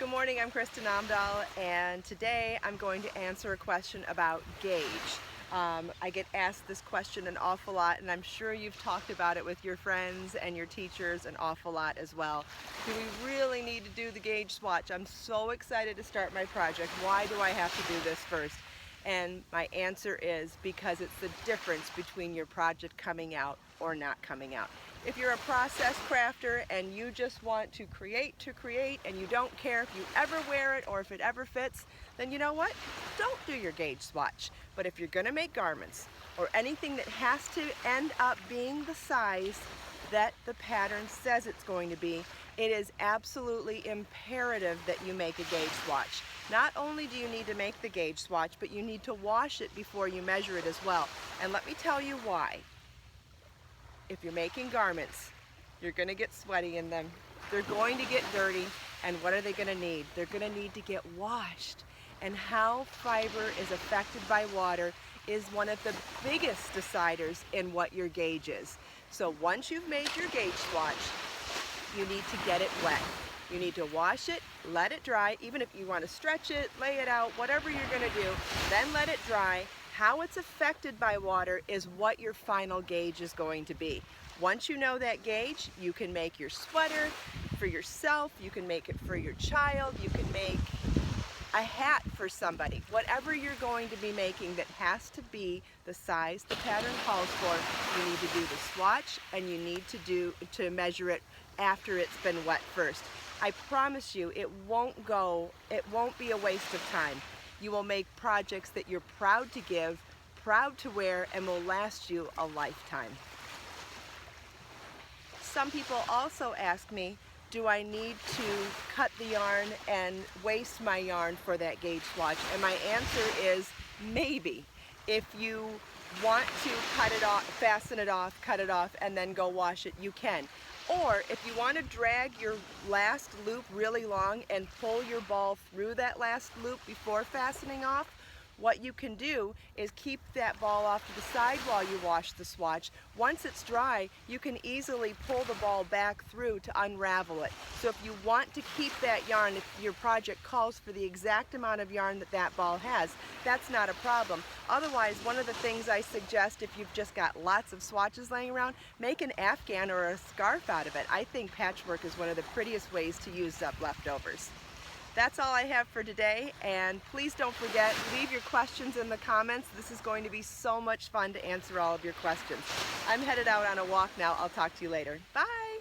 Good morning, I'm Kristin Omdahl, and today I'm going to answer a question about gauge. I get asked this question an awful lot, and I'm sure you've talked about it with your friends and your teachers an awful lot as well. Do we really need to do the gauge swatch? I'm so excited to start my project. Why do I have to do this first? And my answer is because it's the difference between your project coming out or not coming out. If you're a process crafter and you just want to create and you don't care if you ever wear it or if it ever fits, then you know what? Don't do your gauge swatch. But if you're going to make garments or anything that has to end up being the size that the pattern says it's going to be, it is absolutely imperative that you make a gauge swatch. Not only do you need to make the gauge swatch, but you need to wash it before you measure it as well. And let me tell you why. If you're making garments, you're going to get sweaty in them. They're going to get dirty, and what are they going to need? They're going to need to get washed. And how fiber is affected by water is one of the biggest deciders in what your gauge is. So once you've made your gauge swatch, you need to get it wet. You need to wash it, let it dry, even if you want to stretch it, lay it out, whatever you're going to do, then let it dry. How it's affected by water is what your final gauge is going to be. Once you know that gauge, you can make your sweater for yourself, you can make it for your child, you can make a hat for somebody. Whatever you're going to be making that has to be the size the pattern calls for, you need to do the swatch and you need to measure it after it's been wet first. I promise you it won't be a waste of time. You will make projects that you're proud to give, proud to wear, and will last you a lifetime. Some people also ask me, do I need to cut the yarn and waste my yarn for that gauge swatch? And my answer is maybe. If you want to cut it off, fasten it off, cut it off, and then go wash it, you can. Or if you want to drag your last loop really long and pull your ball through that last loop before fastening off, what you can do is keep that ball off to the side while you wash the swatch. Once it's dry, you can easily pull the ball back through to unravel it. So if you want to keep that yarn, if your project calls for the exact amount of yarn that that ball has, that's not a problem. Otherwise, one of the things I suggest, if you've just got lots of swatches laying around, make an afghan or a scarf out of it. I think patchwork is one of the prettiest ways to use up leftovers. That's all I have for today, and please don't forget, leave your questions in the comments. This is going to be so much fun to answer all of your questions. I'm headed out on a walk now. I'll talk to you later. Bye!